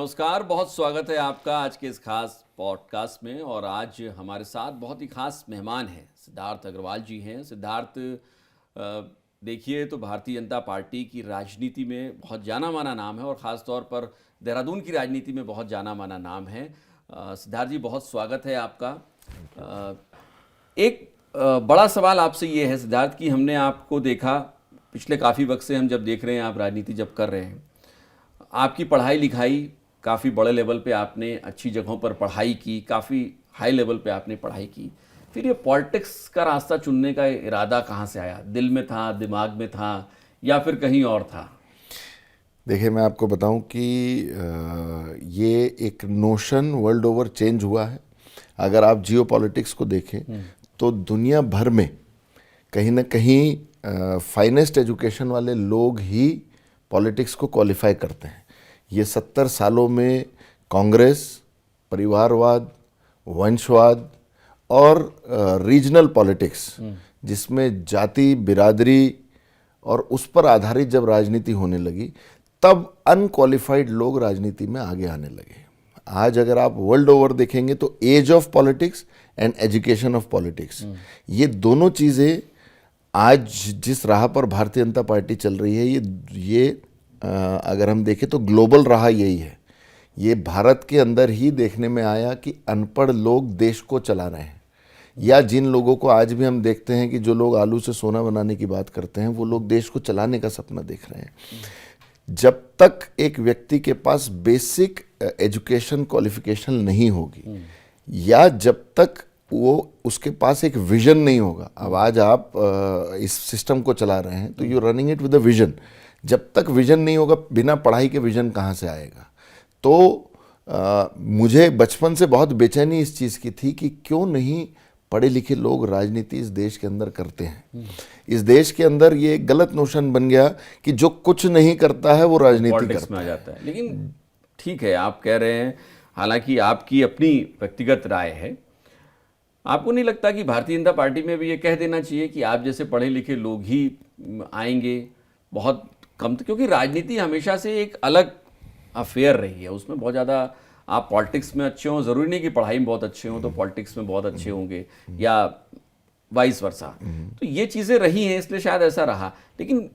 नमस्कार, बहुत स्वागत है आपका आज के इस खास पॉडकास्ट में। और आज हमारे साथ बहुत ही खास मेहमान हैं, सिद्धार्थ अग्रवाल जी हैं। सिद्धार्थ देखिए तो भारतीय जनता पार्टी की राजनीति में बहुत जाना माना नाम है और ख़ास तौर पर देहरादून की राजनीति में बहुत जाना माना नाम है। सिद्धार्थ जी, बहुत स्वागत है आपका। अ, एक बड़ा सवाल आपसे ये है सिद्धार्थ कि हमने आपको देखा पिछले काफ़ी वक्त से, हम जब देख रहे हैं आप राजनीति जब कर रहे हैं, आपकी पढ़ाई लिखाई काफ़ी बड़े लेवल पे आपने अच्छी जगहों पर पढ़ाई की, काफ़ी हाई लेवल पे आपने पढ़ाई की। फिर ये पॉलिटिक्स का रास्ता चुनने का इरादा कहाँ से आया? दिल में था, दिमाग में था, या फिर कहीं और था? देखिए, मैं आपको बताऊं कि ये एक नोशन वर्ल्ड ओवर चेंज हुआ है। अगर आप जियो पॉलिटिक्स को देखें तो दुनिया भर में कहीं ना कहीं फाइनेस्ट एजुकेशन वाले लोग ही पॉलिटिक्स को क्वालिफाई करते हैं। ये 70 सालों में कांग्रेस, परिवारवाद, वंशवाद और रीजनल पॉलिटिक्स, जिसमें जाति बिरादरी और उस पर आधारित जब राजनीति होने लगी, तब अनक्वालिफाइड लोग राजनीति में आगे आने लगे। आज अगर आप वर्ल्ड ओवर देखेंगे तो age of politics and education of politics, ये दोनों चीज़ें आज जिस राह पर भारतीय जनता पार्टी चल रही है, ये अगर हम देखें तो ग्लोबल राह यही है। ये भारत के अंदर ही देखने में आया कि अनपढ़ लोग देश को चला रहे हैं, या जिन लोगों को आज भी हम देखते हैं कि जो लोग आलू से सोना बनाने की बात करते हैं, वो लोग देश को चलाने का सपना देख रहे हैं। जब तक एक व्यक्ति के पास बेसिक एजुकेशन क्वालिफिकेशन नहीं होगी, या जब तक वो उसके पास एक विजन नहीं होगा। अब आज आप इस सिस्टम को चला रहे हैं तो you running it with a vision. जब तक विजन नहीं होगा, बिना पढ़ाई के विजन कहाँ से आएगा? तो मुझे बचपन से बहुत बेचैनी इस चीज़ की थी कि क्यों नहीं पढ़े लिखे लोग राजनीति इस देश के अंदर करते हैं। इस देश के अंदर ये एक गलत नोशन बन गया कि जो कुछ नहीं करता है वो राजनीति पॉलिटिक्स में आ जाता है। लेकिन ठीक है, आप कह रहे हैं, हालांकि आपकी अपनी व्यक्तिगत राय है। आपको नहीं लगता कि भारतीय जनता पार्टी में भी ये कह देना चाहिए कि आप जैसे पढ़े लिखे लोग ही आएंगे? बहुत कम, क्योंकि राजनीति हमेशा से एक अलग अफेयर रही है। उसमें बहुत ज़्यादा आप पॉलिटिक्स में अच्छे हों, ज़रूरी नहीं कि पढ़ाई में बहुत अच्छे हों तो पॉलिटिक्स में बहुत अच्छे होंगे, या वाइस वर्सा। तो ये चीज़ें रही हैं, इसलिए शायद ऐसा रहा। लेकिन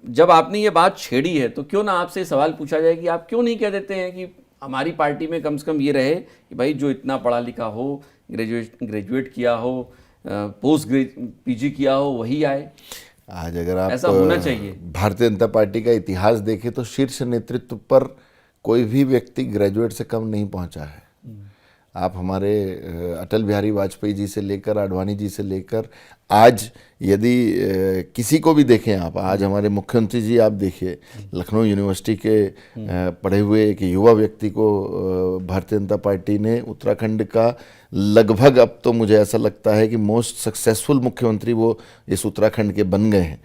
जब आपने ये बात छेड़ी है तो क्यों ना आपसे सवाल पूछा जाए कि आप क्यों नहीं कह देते हैं कि हमारी पार्टी में कम से कम ये रहे कि भाई जो इतना पढ़ा लिखा हो, ग्रेजुएट किया हो, पोस्ट पीजी किया हो, वही आए। आज अगर आप ऐसा होना चाहिए। भारतीय जनता पार्टी का इतिहास देखें तो शीर्ष नेतृत्व पर कोई भी व्यक्ति ग्रेजुएट से कम नहीं पहुंचा है। आप हमारे अटल बिहारी वाजपेयी जी से लेकर आडवाणी जी से लेकर आज यदि किसी को भी देखें आप, आज हमारे मुख्यमंत्री जी आप देखिए, लखनऊ यूनिवर्सिटी के पढ़े हुए एक युवा व्यक्ति को भारतीय जनता पार्टी ने उत्तराखंड का लगभग, अब तो मुझे ऐसा लगता है कि मोस्ट सक्सेसफुल मुख्यमंत्री वो इस उत्तराखंड के बन गए हैं।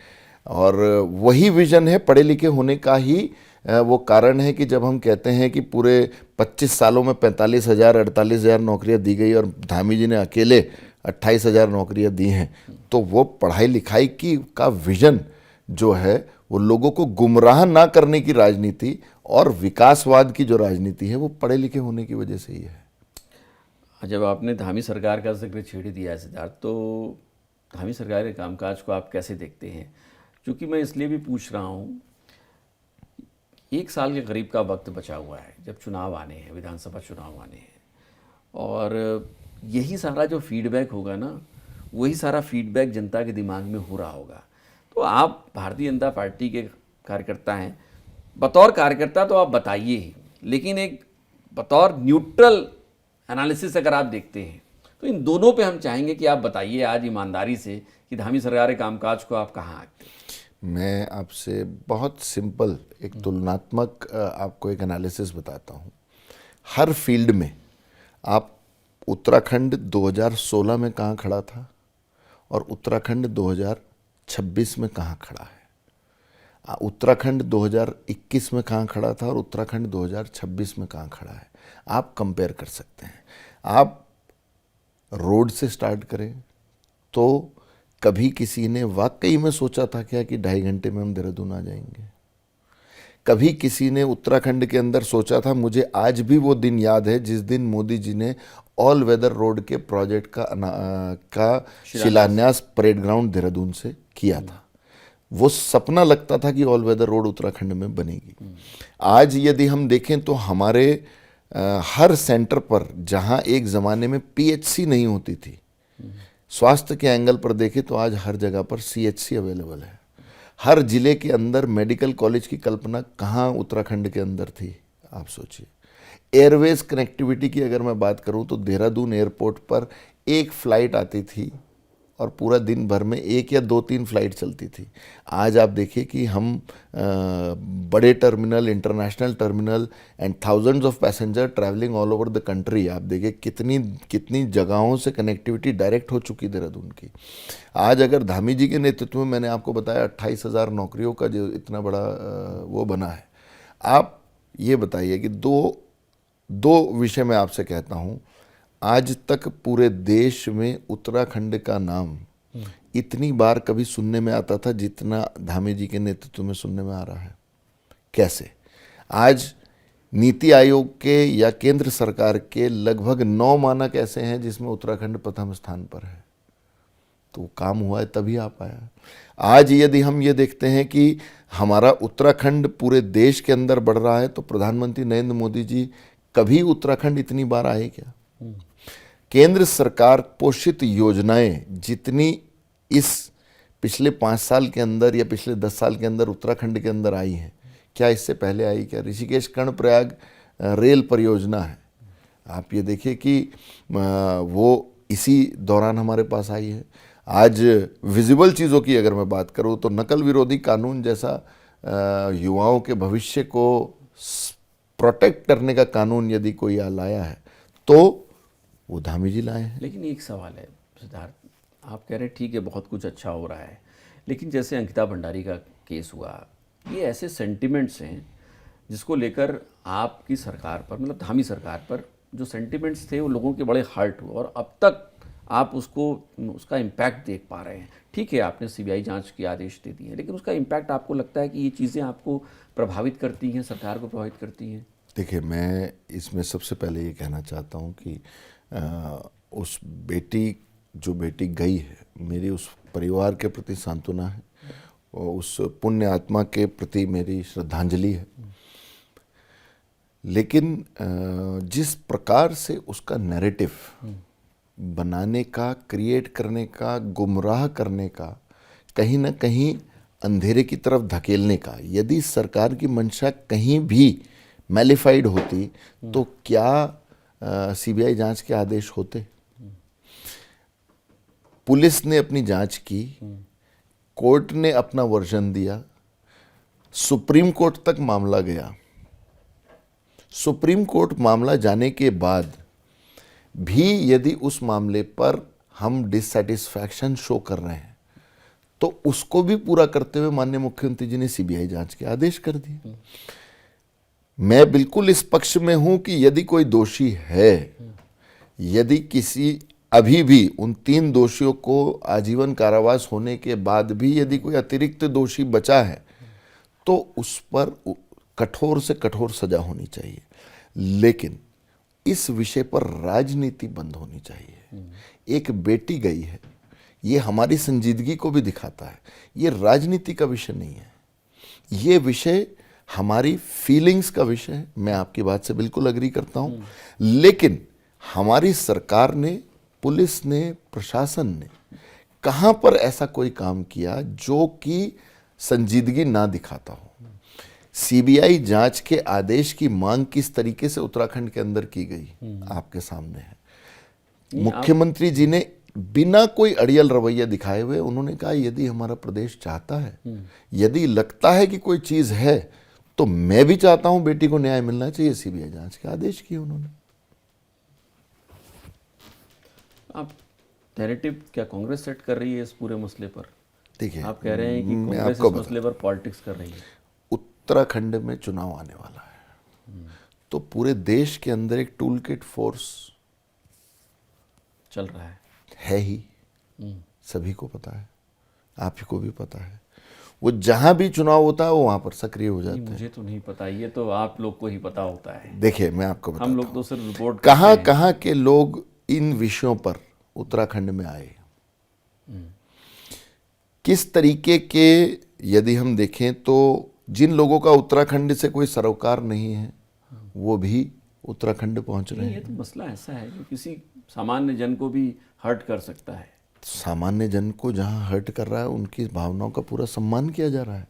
और वही विजन है, पढ़े लिखे होने का ही वो कारण है कि जब हम कहते हैं कि पूरे 25 सालों में 45,000 48,000 नौकरियां दी गई और धामी जी ने अकेले 28,000 नौकरियां दी हैं, तो वो पढ़ाई लिखाई की का विजन जो है, वो लोगों को गुमराह ना करने की राजनीति और विकासवाद की जो राजनीति है, वो पढ़े लिखे होने की वजह से ही है। जब आपने धामी सरकार का जिक्र छेड़ दिया है सिद्धार्थ, तो धामी सरकार के कामकाज को आप कैसे देखते हैं? क्योंकि मैं इसलिए भी पूछ रहा हूँ, 1 साल के करीब का वक्त बचा हुआ है जब चुनाव आने हैं, विधानसभा चुनाव आने हैं, और यही सारा जो फीडबैक होगा ना, वही सारा फीडबैक जनता के दिमाग में हो रहा होगा। तो आप भारतीय जनता पार्टी के कार्यकर्ता हैं, बतौर कार्यकर्ता तो आप बताइए ही, लेकिन एक बतौर न्यूट्रल एनालिसिस अगर आप देखते हैं तो इन दोनों पे हम चाहेंगे कि आप बताइए आज ईमानदारी से कि धामी सरकार के कामकाज को आप कहाँ आते हैं। मैं आपसे बहुत सिंपल एक तुलनात्मक आपको एक एनालिसिस बताता हूँ। हर फील्ड में आप उत्तराखंड 2016 में कहाँ खड़ा था और उत्तराखंड 2026 में कहाँ खड़ा है, उत्तराखंड 2021 में कहाँ खड़ा था और उत्तराखंड 2026 में कहाँ खड़ा है, आप कंपेयर कर सकते हैं। आप रोड से स्टार्ट करें तो कभी किसी ने वाकई में सोचा था क्या कि 2.5 घंटे में हम देहरादून आ जाएंगे? कभी किसी ने उत्तराखंड के अंदर सोचा था? मुझे आज भी वो दिन याद है जिस दिन मोदी जी ने ऑल वेदर रोड के प्रोजेक्ट का शिलान्यास परेड ग्राउंड देहरादून से किया था। वो सपना लगता था कि ऑल वेदर रोड उत्तराखंड में बनेगी। आज यदि हम देखें तो हमारे हर सेंटर पर, जहां एक ज़माने में पीएचसी नहीं होती थी, स्वास्थ्य के एंगल पर देखें तो आज हर जगह पर सीएचसी अवेलेबल है। हर जिले के अंदर मेडिकल कॉलेज की कल्पना कहाँ उत्तराखंड के अंदर थी, आप सोचिए। एयरवेज कनेक्टिविटी की अगर मैं बात करूं तो देहरादून एयरपोर्ट पर एक फ़्लाइट आती थी और पूरा दिन भर में 1 या 2-3 फ्लाइट चलती थी। आज आप देखिए कि हम बड़े terminal, international terminal and thousands of passenger travelling all over the country. आप देखिए कितनी जगहों से कनेक्टिविटी डायरेक्ट हो चुकी देहरादून की। आज अगर धामी जी के नेतृत्व में, मैंने आपको बताया 28,000 नौकरियों का जो इतना बड़ा वो बना है। आप ये बताइए कि दो विषय मैं आपसे कहता हूँ। आज तक पूरे देश में उत्तराखंड का नाम इतनी बार कभी सुनने में आता था जितना धामी जी के नेतृत्व में सुनने में आ रहा है। कैसे? आज नीति आयोग के या केंद्र सरकार के लगभग 9 मानक ऐसे हैं जिसमें उत्तराखंड प्रथम स्थान पर है। तो काम हुआ है तभी आ पाया। आज यदि हम ये देखते हैं कि हमारा उत्तराखंड पूरे देश के अंदर बढ़ रहा है, तो प्रधानमंत्री नरेंद्र मोदी जी कभी उत्तराखंड इतनी बार आए क्या? केंद्र सरकार पोषित योजनाएं जितनी इस पिछले 5 साल के अंदर या पिछले 10 साल के अंदर उत्तराखंड के अंदर आई हैं, क्या इससे पहले आई क्या? ऋषिकेश कर्णप्रयाग रेल परियोजना है, आप ये देखिए कि वो इसी दौरान हमारे पास आई है। आज विजिबल चीज़ों की अगर मैं बात करूँ तो नकल विरोधी कानून जैसा युवाओं के भविष्य को प्रोटेक्ट करने का कानून यदि कोई लाया है तो वो धामी जी लाए हैं। लेकिन एक सवाल है सिद्धार्थ, आप कह रहे हैं ठीक है बहुत कुछ अच्छा हो रहा है, लेकिन जैसे अंकिता भंडारी का केस हुआ, ये ऐसे सेंटिमेंट्स हैं जिसको लेकर आपकी सरकार पर, मतलब धामी सरकार पर जो सेंटिमेंट्स थे वो लोगों के बड़े हर्ट हुए और अब तक आप उसका इम्पैक्ट देख पा रहे हैं। ठीक है, आपने सीबीआई जांच के आदेश दे दिए हैं, लेकिन उसका इम्पैक्ट आपको लगता है कि ये चीज़ें आपको प्रभावित करती हैं, सरकार को प्रभावित करती हैं? देखिए, मैं इसमें सबसे पहले ये कहना चाहता हूँ कि उस बेटी गई है, मेरी उस परिवार के प्रति सांत्वना है और उस पुण्य आत्मा के प्रति मेरी श्रद्धांजलि है। लेकिन जिस प्रकार से उसका नैरेटिव बनाने का, क्रिएट करने का, गुमराह करने का, कहीं ना कहीं अंधेरे की तरफ धकेलने का, यदि सरकार की मंशा कहीं भी मैलिफाइड होती तो क्या सीबीआई जांच के आदेश होते? पुलिस ने अपनी जांच की, कोर्ट ने अपना वर्जन दिया, सुप्रीम कोर्ट तक मामला गया। सुप्रीम कोर्ट मामला जाने के बाद भी यदि उस मामले पर हम डिससैटिस्फैक्शन शो कर रहे हैं तो उसको भी पूरा करते हुए माननीय मुख्यमंत्री जी ने सीबीआई जांच के आदेश कर दिए। मैं बिल्कुल इस पक्ष में हूं कि यदि कोई दोषी है, यदि किसी अभी भी उन 3 दोषियों को आजीवन कारावास होने के बाद भी यदि कोई अतिरिक्त दोषी बचा है तो उस पर कठोर से कठोर सजा होनी चाहिए। लेकिन इस विषय पर राजनीति बंद होनी चाहिए। एक बेटी गई है, ये हमारी संजीदगी को भी दिखाता है। ये राजनीति का विषय नहीं है, ये विषय हमारी फीलिंग्स का विषय है। मैं आपकी बात से बिल्कुल अग्री करता हूं। लेकिन हमारी सरकार ने, पुलिस ने, प्रशासन ने कहां पर ऐसा कोई काम किया जो कि संजीदगी ना दिखाता हो? सीबीआई जांच के आदेश की मांग किस तरीके से उत्तराखंड के अंदर की गई आपके सामने है। मुख्यमंत्री जी ने बिना कोई अड़ियल रवैया दिखाए हुए उन्होंने कहा यदि हमारा प्रदेश चाहता है, यदि लगता है कि कोई चीज है तो मैं भी चाहता हूं बेटी को न्याय मिलना चाहिए। सीबीआई जांच के आदेश किए उन्होंने। आप नैरेटिव क्या कांग्रेस सेट कर रही है इस पूरे मसले पर? देखिए, आप कह रहे हैं कि कांग्रेस इस मसले पर पॉलिटिक्स कर रही है। उत्तराखंड में चुनाव आने वाला है तो पूरे देश के अंदर एक टूल किट फोर्स चल रहा है ही, सभी को पता है, आप ही को भी पता है। वो जहां भी चुनाव होता है वो वहां पर सक्रिय हो जाते हैं। मुझे तो नहीं पता, ये तो आप लोग को ही पता होता है। देखिए मैं आपको बताता हम लोग हूं तो सिर्फ रिपोर्ट कहाँ करते हैं। कहाँ के लोग इन विषयों पर उत्तराखंड में आए, किस तरीके के, यदि हम देखें तो जिन लोगों का उत्तराखंड से कोई सरोकार नहीं है वो भी उत्तराखंड पहुंच रहे नहीं, हैं। ये तो मसला ऐसा है जो किसी सामान्य जन को भी हर्ट कर सकता है। सामान्य जन को जहां हर्ट कर रहा है उनकी भावनाओं का पूरा सम्मान किया जा रहा है,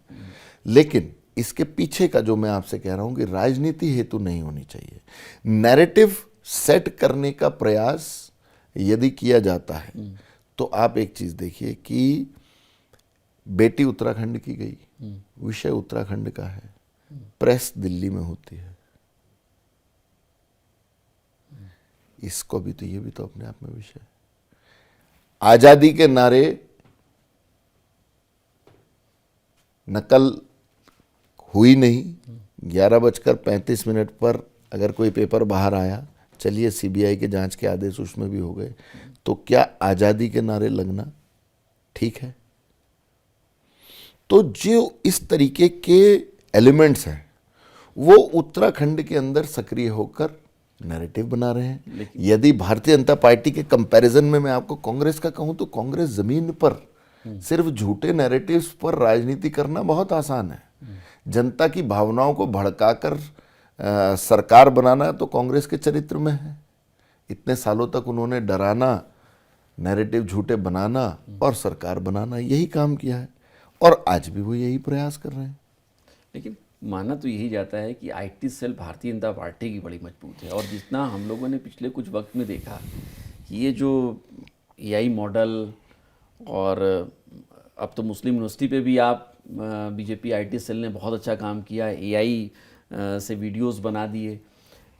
लेकिन इसके पीछे का जो मैं आपसे कह रहा हूं कि राजनीति हेतु नहीं होनी चाहिए। नैरेटिव सेट करने का प्रयास यदि किया जाता है तो आप एक चीज देखिए कि बेटी उत्तराखंड की गई, विषय उत्तराखंड का है, प्रेस दिल्ली में होती है, इसको भी तो, ये भी तो अपने आप में विषय है। आजादी के नारे नकल हुई नहीं, 11:35 पर अगर कोई पेपर बाहर आया, चलिए सीबीआई के जांच के आदेश उसमें भी हो गए, तो क्या आजादी के नारे लगना ठीक है? तो जो इस तरीके के एलिमेंट्स हैं वो उत्तराखंड के अंदर सक्रिय होकर नैरेटिव बना रहे हैं। यदि भारतीय जनता पार्टी के कंपैरिजन में मैं आपको कांग्रेस का कहूं तो कांग्रेस जमीन पर सिर्फ झूठे नैरेटिव्स पर राजनीति करना बहुत आसान है। जनता की भावनाओं को भड़काकर सरकार बनाना तो कांग्रेस के चरित्र में है। इतने सालों तक उन्होंने डराना, नैरेटिव झूठे बनाना और सरकार बनाना, यही काम किया है और आज भी वो यही प्रयास कर रहे हैं। लेकिन माना तो यही जाता है कि IT cell Bharatiya Janata party की बड़ी मजबूत है, और जितना हम लोगों ने पिछले कुछ वक्त में देखा कि ये जो एआई मॉडल, और अब तो मुस्लिम यूनिवर्सिटी पे भी आप बीजेपी आईटी सेल ने बहुत अच्छा काम किया, एआई से वीडियोस बना दिए।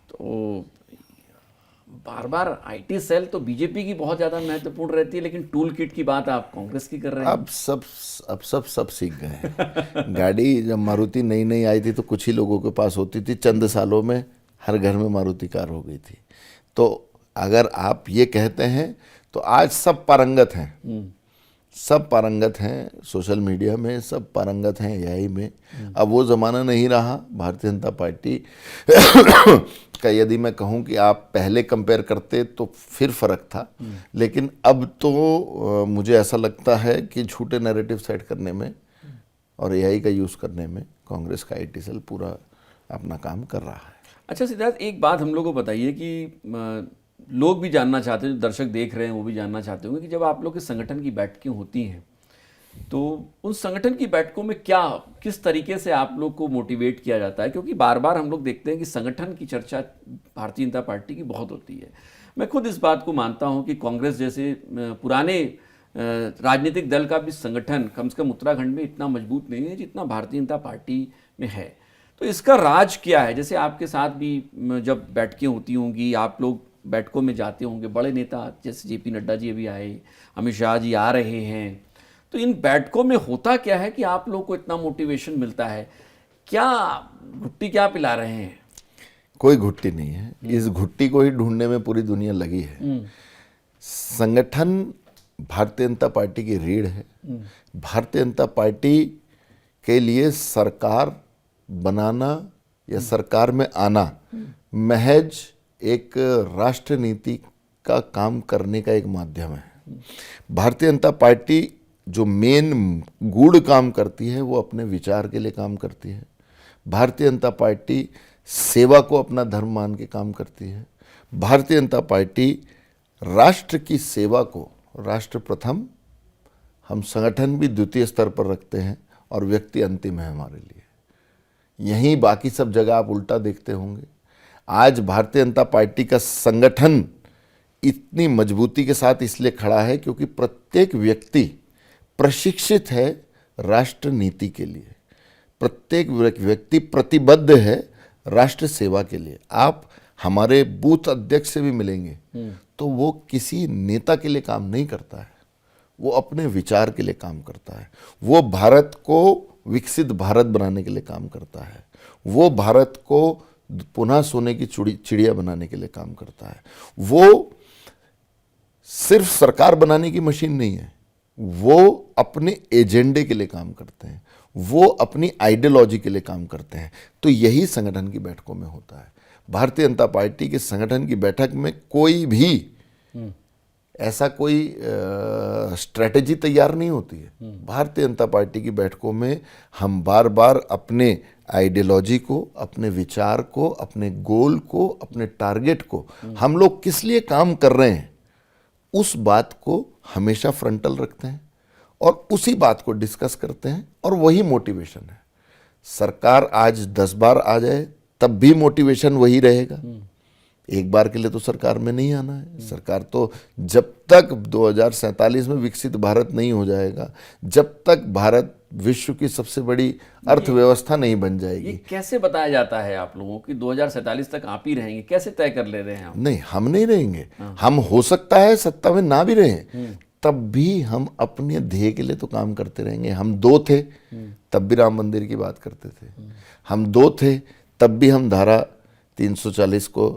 तो बार बार आईटी सेल तो बीजेपी की बहुत ज़्यादा महत्वपूर्ण रहती है, लेकिन टूल किट की बात आप कांग्रेस की कर रहे हैं। अब सब सीख गए हैं। गाड़ी जब मारुति नई नई आई थी तो कुछ ही लोगों के पास होती थी, चंद सालों में हर घर में मारुति कार हो गई थी। तो अगर आप ये कहते हैं तो आज सब पारंगत हैं, सब पारंगत हैं सोशल मीडिया में, सब पारंगत हैं एआई में। अब वो ज़माना नहीं रहा। भारतीय जनता पार्टी का यदि मैं कहूं कि आप पहले कंपेयर करते तो फिर फर्क था, लेकिन अब तो मुझे ऐसा लगता है कि झूठे नैरेटिव सेट करने में और एआई का यूज़ करने में कांग्रेस का आईटी सेल पूरा अपना काम कर रहा है। अच्छा सिद्धार्थ, एक बात हम लोग को बताइए कि लोग भी जानना चाहते हैं, जो दर्शक देख रहे हैं वो भी जानना चाहते होंगे कि जब आप लोग के संगठन की बैठकें होती हैं तो उन संगठन की बैठकों में क्या, किस तरीके से आप लोग को मोटिवेट किया जाता है? क्योंकि बार बार हम लोग देखते हैं कि संगठन की चर्चा भारतीय जनता पार्टी की बहुत होती है। मैं खुद इस बात को मानता हूं कि कांग्रेस जैसे पुराने राजनीतिक दल का भी संगठन कम से कम उत्तराखंड में इतना मजबूत नहीं है जितना भारतीय जनता पार्टी में है। तो इसका राज क्या है? जैसे आपके साथ भी जब बैठकें होती होंगी, आप लोग बैठकों में जाते होंगे, बड़े नेता जैसे जेपी नड्डा जी अभी आए, अमित शाह जी आ रहे हैं, तो इन बैठकों में होता क्या है कि आप लोग को इतना मोटिवेशन मिलता है? क्या घुट्टी क्या पिला रहे हैं? कोई घुट्टी नहीं है, इस घुट्टी को ही ढूंढने में पूरी दुनिया लगी है। संगठन भारतीय जनता पार्टी की रीढ़ है। भारतीय जनता पार्टी के लिए सरकार बनाना या सरकार में आना महज एक राष्ट्र नीति का काम करने का एक माध्यम है। भारतीय जनता पार्टी जो मेन गूढ़ काम करती है वो अपने विचार के लिए काम करती है। भारतीय जनता पार्टी सेवा को अपना धर्म मान के काम करती है। भारतीय जनता पार्टी राष्ट्र की सेवा को राष्ट्र प्रथम, हम संगठन भी द्वितीय स्तर पर रखते हैं और व्यक्ति अंतिम है हमारे लिए। यहीं बाकी सब जगह आप उल्टा देखते होंगे। आज भारतीय जनता पार्टी का संगठन इतनी मजबूती के साथ इसलिए खड़ा है क्योंकि प्रत्येक व्यक्ति प्रशिक्षित है राष्ट्र नीति के लिए, प्रत्येक व्यक्ति प्रतिबद्ध है राष्ट्र सेवा के लिए। आप हमारे बूथ अध्यक्ष से भी मिलेंगे तो वो किसी नेता के लिए काम नहीं करता है, वो अपने विचार के लिए काम करता है। वो भारत को विकसित भारत बनाने के लिए काम करता है। वो भारत को पुनः सोने की चिड़िया बनाने के लिए काम करता है। वो सिर्फ सरकार बनाने की मशीन नहीं है, वो अपने एजेंडे के लिए काम करते हैं, वो अपनी आइडियोलॉजी के लिए काम करते हैं। तो यही संगठन की बैठकों में होता है। भारतीय जनता पार्टी के संगठन की बैठक में कोई भी ऐसा कोई स्ट्रेटेजी तैयार नहीं होती है। भारतीय जनता पार्टी की बैठकों में हम बार बार अपने आइडियोलॉजी को, अपने विचार को, अपने गोल को, अपने टारगेट को, हम लोग किस लिए काम कर रहे हैं, उस बात को हमेशा फ्रंटल रखते हैं और उसी बात को डिस्कस करते हैं, और वही मोटिवेशन है। सरकार आज 10 बार आ जाए तब भी मोटिवेशन वही रहेगा। एक बार के लिए तो सरकार में नहीं आना है। सरकार तो जब तक 2047 में विकसित भारत नहीं हो जाएगा, जब तक भारत विश्व की सबसे बड़ी अर्थव्यवस्था नहीं बन जाएगी। ये कैसे बताया जाता है आप लोगों की 2047 तक आप ही रहेंगे? कैसे तय कर ले रहे हैं आप? नहीं, हम नहीं रहेंगे। हम हो सकता है सत्ता में ना भी रहें, तब भी हम अपने ध्येय के लिए तो काम करते रहेंगे। हम 2 थे तब भी राम मंदिर की बात करते थे। हम 2 थे तब भी हम धारा 340 को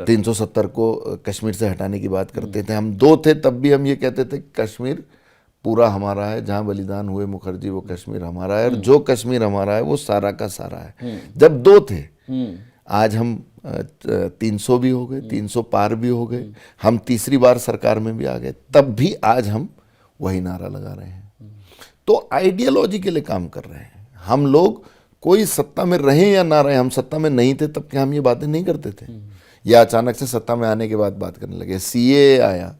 370 को कश्मीर से हटाने की बात करते थे। हम 2 थे तब भी हम ये कहते थे कश्मीर पूरा हमारा है, जहाँ बलिदान हुए मुखर्जी वो कश्मीर हमारा है, और जो कश्मीर हमारा है वो सारा का सारा है। जब 2 थे, आज हम 300 भी हो गए, 300 पार भी हो गए, हम तीसरी बार सरकार में भी आ गए, तब भी आज हम वही नारा लगा रहे हैं। तो आइडियोलॉजी के लिए काम कर रहे हैं हम लोग। कोई सत्ता में रहे या ना रहे, हम सत्ता में नहीं थे तब क्या हम ये बातें नहीं करते थे? या अचानक से सत्ता में आने के बाद बात करने लगे? सीएए आया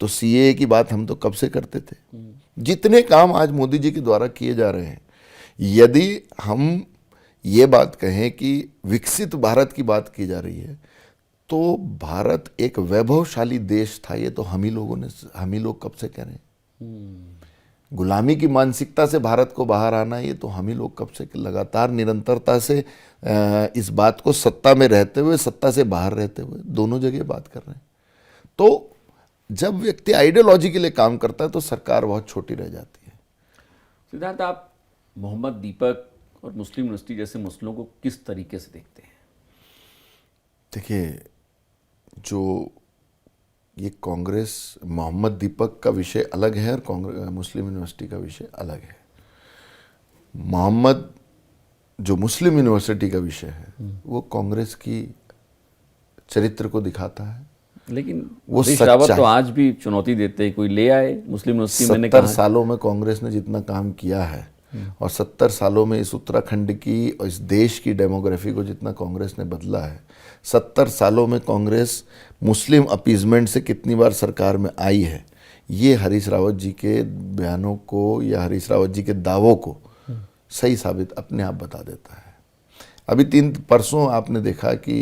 तो सीएए की बात हम तो कब से करते थे। जितने काम आज मोदी जी के द्वारा किए जा रहे हैं, यदि हम ये बात कहें कि विकसित भारत की बात की जा रही है, तो भारत एक वैभवशाली देश था, ये तो हम ही लोग कब से कह रहे हैं। गुलामी की मानसिकता से भारत को बाहर आना, ये तो हम ही लोग कब से लगातार निरंतरता से इस बात को सत्ता में रहते हुए, सत्ता से बाहर रहते हुए, दोनों जगह बात कर रहे हैं। तो जब व्यक्ति आइडियोलॉजी के लिए काम करता है तो सरकार बहुत छोटी रह जाती है। सिद्धार्थ, आप मोहम्मद दीपक और मुस्लिम यूनिवर्सिटी जैसे मसलों को किस तरीके से देखते हैं? देखिए, जो ये कांग्रेस मोहम्मद दीपक का विषय अलग है और मुस्लिम यूनिवर्सिटी का विषय अलग है। मोहम्मद जो मुस्लिम यूनिवर्सिटी का विषय है वो कांग्रेस की चरित्र को दिखाता है, लेकिन वो रावत तो आज भी चुनौती देते हैं, कोई ले आए मुस्लिम यूनिवर्सिटी। मैंने 70 सालों में कांग्रेस ने जितना काम किया है और 70 सालों में इस उत्तराखंड की और इस देश की डेमोग्राफी को जितना कांग्रेस ने बदला है, 70 सालों में कांग्रेस मुस्लिम अपीजमेंट से कितनी बार सरकार में आई है, ये हरीश रावत जी के बयानों को या हरीश रावत जी के दावों को सही साबित अपने आप बता देता है। अभी परसों आपने देखा कि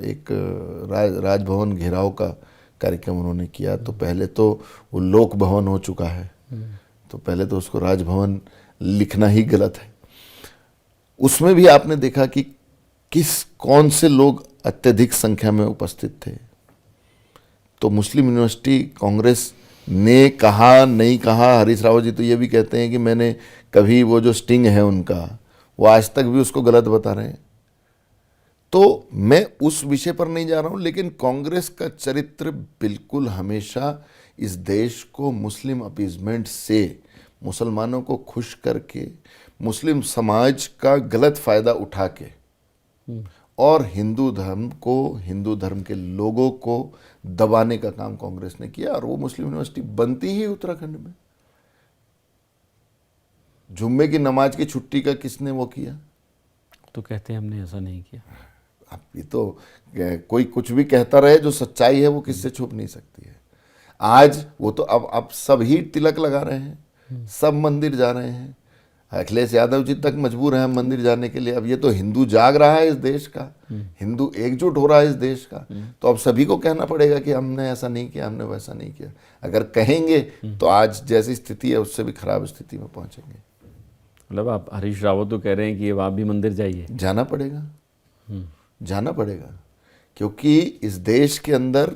एक राजभवन घेराव का कार्यक्रम उन्होंने किया, तो पहले तो वो लोक भवन हो चुका है, तो पहले तो उसको राजभवन लिखना ही गलत है। उसमें भी आपने देखा कि कौन से लोग अत्यधिक संख्या में उपस्थित थे। तो मुस्लिम यूनिवर्सिटी कांग्रेस ने कहा नहीं कहा, हरीश रावत जी तो ये भी कहते हैं कि मैंने कभी वो जो स्टिंग है उनका, वो आज तक भी उसको गलत बता रहे हैं। तो मैं उस विषय पर नहीं जा रहा हूं, लेकिन कांग्रेस का चरित्र बिल्कुल हमेशा इस देश को मुस्लिम अपीजमेंट से, मुसलमानों को खुश करके, मुस्लिम समाज का गलत फायदा उठा के और हिंदू धर्म को, हिंदू धर्म के लोगों को दबाने का काम कांग्रेस ने किया। और वो मुस्लिम यूनिवर्सिटी बनती ही उत्तराखंड में। जुम्मे की नमाज की छुट्टी का किसने वो किया? तो कहते हैं हमने ऐसा नहीं किया। अब ये तो कोई कुछ भी कहता रहे, जो सच्चाई है वो किससे छुप नहीं सकती है। आज वो तो अब सब ही तिलक लगा रहे हैं, सब मंदिर जा रहे हैं। अखिलेश यादव जी तक मजबूर हैं मंदिर जाने के लिए। अब ये तो हिंदू जाग रहा है इस देश का, हिंदू एकजुट हो रहा है इस देश का, तो अब सभी को कहना पड़ेगा कि हमने ऐसा नहीं किया, हमने वैसा नहीं किया। अगर कहेंगे तो आज जैसी स्थिति है उससे भी खराब स्थिति में पहुंचेंगे। मतलब आप हरीश रावत तो कह रहे हैं कि अब आप भी मंदिर जाइए। जाना पड़ेगा, जाना पड़ेगा, क्योंकि इस देश के अंदर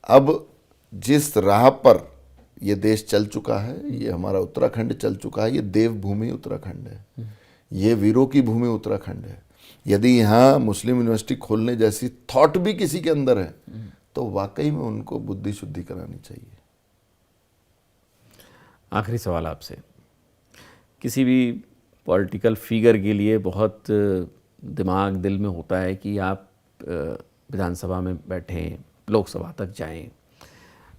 अब जिस राह पर ये देश चल चुका है, ये हमारा उत्तराखंड चल चुका है, ये देवभूमि उत्तराखंड है, ये वीरों की भूमि उत्तराखंड है। यदि यहाँ मुस्लिम यूनिवर्सिटी खोलने जैसी थॉट भी किसी के अंदर है तो वाकई में उनको बुद्धि शुद्धि करानी चाहिए। आखिरी सवाल आपसे, किसी भी पॉलिटिकल फिगर के लिए बहुत दिमाग दिल में होता है कि आप विधानसभा में बैठें, लोकसभा तक जाएं।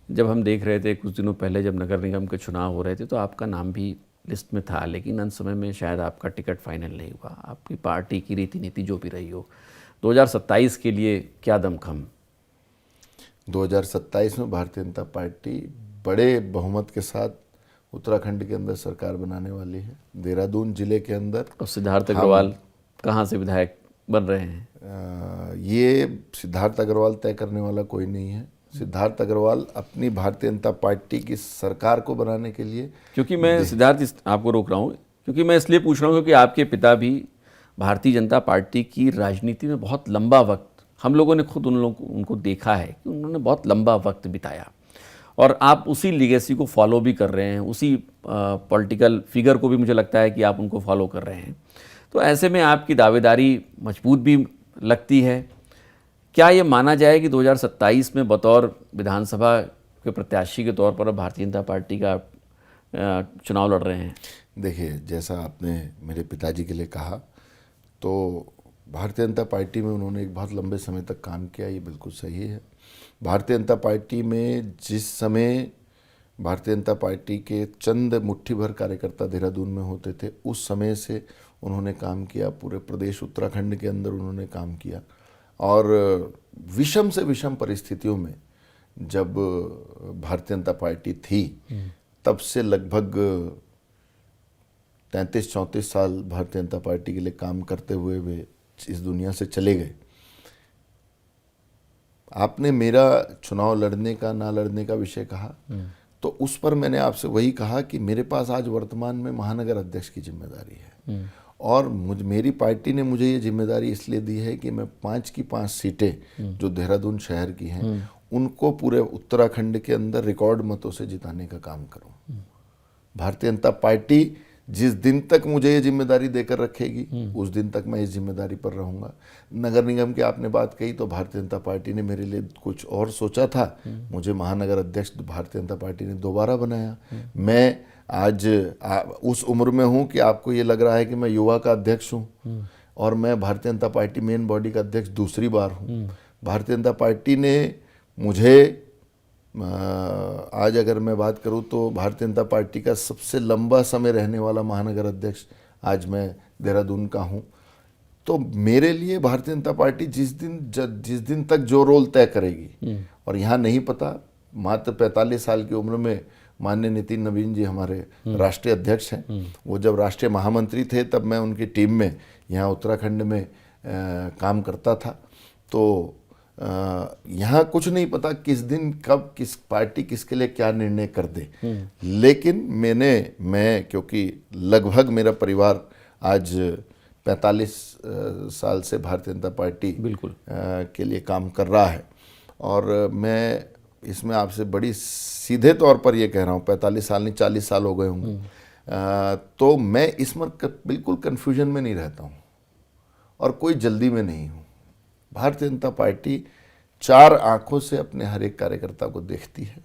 जब हम देख रहे थे कुछ दिनों पहले जब नगर निगम के चुनाव हो रहे थे तो आपका नाम भी लिस्ट में था, लेकिन अंत समय में शायद आपका टिकट फाइनल नहीं हुआ। आपकी पार्टी की रीति नीति जो भी रही हो, 2027 के लिए क्या दमखम? 2027 में भारतीय जनता पार्टी बड़े बहुमत के साथ उत्तराखंड के अंदर सरकार बनाने वाली है। देहरादून जिले के अंदर और सिद्धार्थ अग्रवाल कहाँ से विधायक बन रहे हैं? ये सिद्धार्थ अग्रवाल तय करने वाला कोई नहीं है। सिद्धार्थ अग्रवाल अपनी भारतीय जनता पार्टी की सरकार को बनाने के लिए, क्योंकि मैं सिद्धार्थ आपको रोक रहा हूँ, क्योंकि मैं इसलिए पूछ रहा हूँ क्योंकि आपके पिता भी भारतीय जनता पार्टी की राजनीति में बहुत लंबा वक्त, हम लोगों ने खुद उनको देखा है कि उन्होंने बहुत लंबा वक्त बिताया, और आप उसी लीगेसी को फॉलो भी कर रहे हैं, उसी पॉलिटिकल फिगर को भी मुझे लगता है कि आप उनको फॉलो कर रहे हैं। तो ऐसे में आपकी दावेदारी मजबूत भी लगती है। क्या ये माना जाए कि 2027 में बतौर विधानसभा के प्रत्याशी के तौर पर भारतीय जनता पार्टी का चुनाव लड़ रहे हैं? देखिए, जैसा आपने मेरे पिताजी के लिए कहा, तो भारतीय जनता पार्टी में उन्होंने एक बहुत लंबे समय तक काम किया, ये बिल्कुल सही है। भारतीय जनता पार्टी में जिस समय भारतीय जनता पार्टी के चंद मुट्ठी भर कार्यकर्ता देहरादून में होते थे, उस समय से उन्होंने काम किया। पूरे प्रदेश उत्तराखंड के अंदर उन्होंने काम किया, और विषम से विषम परिस्थितियों में जब भारतीय जनता पार्टी थी, तब से लगभग 33-34 साल भारतीय जनता पार्टी के लिए काम करते हुए वे इस दुनिया से चले गए। आपने मेरा चुनाव लड़ने का ना लड़ने का विषय कहा, तो उस पर मैंने आपसे वही कहा कि मेरे पास आज वर्तमान में महानगर अध्यक्ष की जिम्मेदारी है, और मेरी पार्टी ने मुझे ये जिम्मेदारी इसलिए दी है कि मैं 5 की 5 सीटें जो देहरादून शहर की हैं, उनको पूरे उत्तराखंड के अंदर रिकॉर्ड मतों से जिताने का काम करूं। भारतीय जनता पार्टी जिस दिन तक मुझे ये जिम्मेदारी देकर रखेगी, उस दिन तक मैं इस जिम्मेदारी पर रहूंगा। नगर निगम की आपने बात कही, तो भारतीय जनता पार्टी ने मेरे लिए कुछ और सोचा था। मुझे महानगर अध्यक्ष भारतीय जनता पार्टी ने दोबारा बनाया। मैं आज उस उम्र में हूं कि आपको ये लग रहा है कि मैं युवा का अध्यक्ष हूं, और मैं Bharatiya Janata party main body का अध्यक्ष दूसरी बार हूं। भारतीय जनता पार्टी ने मुझे आज अगर मैं बात करूं तो भारतीय जनता पार्टी का सबसे लंबा समय रहने वाला महानगर अध्यक्ष आज मैं देहरादून का हूं। तो मेरे लिए भारतीय जनता पार्टी जिस दिन तक जो रोल तय करेगी, और यहाँ नहीं पता, मात्र 45 साल की उम्र में माननीय नितिन नवीन जी हमारे राष्ट्रीय अध्यक्ष हैं। वो जब राष्ट्रीय महामंत्री थे तब मैं उनकी टीम में यहाँ उत्तराखंड में काम करता था। तो यहाँ कुछ नहीं पता किस दिन कब किस पार्टी किसके लिए क्या निर्णय कर दे, लेकिन मैं क्योंकि लगभग मेरा परिवार आज 45 साल से भारतीय जनता पार्टी बिल्कुल के लिए काम कर रहा है, और मैं इसमें आपसे बड़ी सीधे तौर पर ये कह रहा हूँ, 45 साल नहीं 40 साल हो गए होंगे, तो मैं इसमें बिल्कुल कन्फ्यूजन में नहीं रहता हूँ और कोई जल्दी में नहीं हूँ। भारतीय जनता पार्टी 4 आंखों से अपने हर एक कार्यकर्ता को देखती है।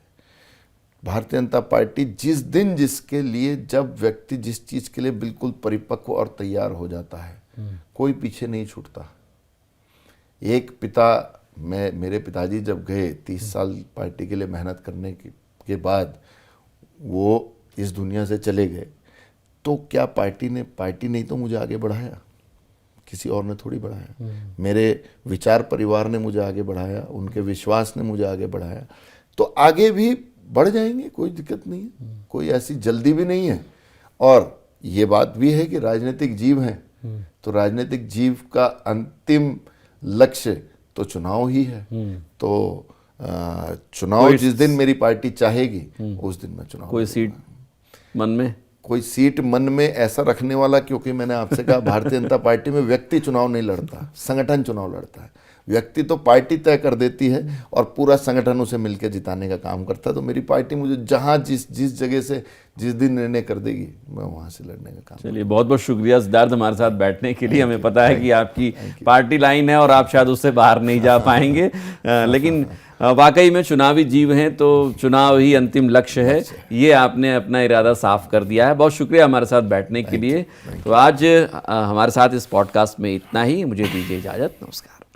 भारतीय जनता पार्टी जिस दिन जिसके लिए, जब व्यक्ति जिस चीज़ के लिए बिल्कुल परिपक्व और तैयार हो जाता है, कोई पीछे नहीं छूटता। एक पिता, मेरे पिताजी जब गए 30 साल पार्टी के लिए मेहनत करने के बाद वो इस दुनिया से चले गए, तो क्या पार्टी ने तो मुझे आगे बढ़ाया, किसी और ने थोड़ी बढ़ाया। मेरे विचार परिवार ने मुझे आगे बढ़ाया, उनके विश्वास ने मुझे आगे बढ़ाया, तो आगे भी बढ़ जाएंगे, कोई दिक्कत नहीं है, कोई ऐसी जल्दी भी नहीं है। और ये बात भी है कि राजनीतिक जीव हैं, तो राजनीतिक जीव का अंतिम लक्ष्य तो चुनाव ही है। तो चुनाव जिस दिन मेरी पार्टी चाहेगी, उस दिन मैं चुनाव। कोई सीट मन में? कोई सीट मन में ऐसा रखने वाला, क्योंकि मैंने आपसे कहा भारतीय जनता पार्टी में व्यक्ति चुनाव नहीं लड़ता, संगठन चुनाव लड़ता है। व्यक्ति तो पार्टी तय कर देती है और पूरा संगठन उसे मिलकर जिताने का काम करता है। तो मेरी पार्टी मुझे जहाँ जिस जगह से जिस दिन निर्णय कर देगी मैं वहाँ से लड़ने का काम। चलिए, बहुत बहुत शुक्रिया सिद्धार्थ हमारे साथ बैठने के लिए। हमें पता है कि आपकी पार्टी लाइन है और आप शायद उससे बाहर नहीं जा पाएंगे, लेकिन वाकई में चुनावी जीव हैं तो चुनाव ही अंतिम लक्ष्य है, ये आपने अपना इरादा साफ कर दिया है। बहुत शुक्रिया हमारे साथ बैठने के लिए। तो आज हमारे साथ इस पॉडकास्ट में इतना ही। मुझे दीजिए इजाज़त। नमस्कार।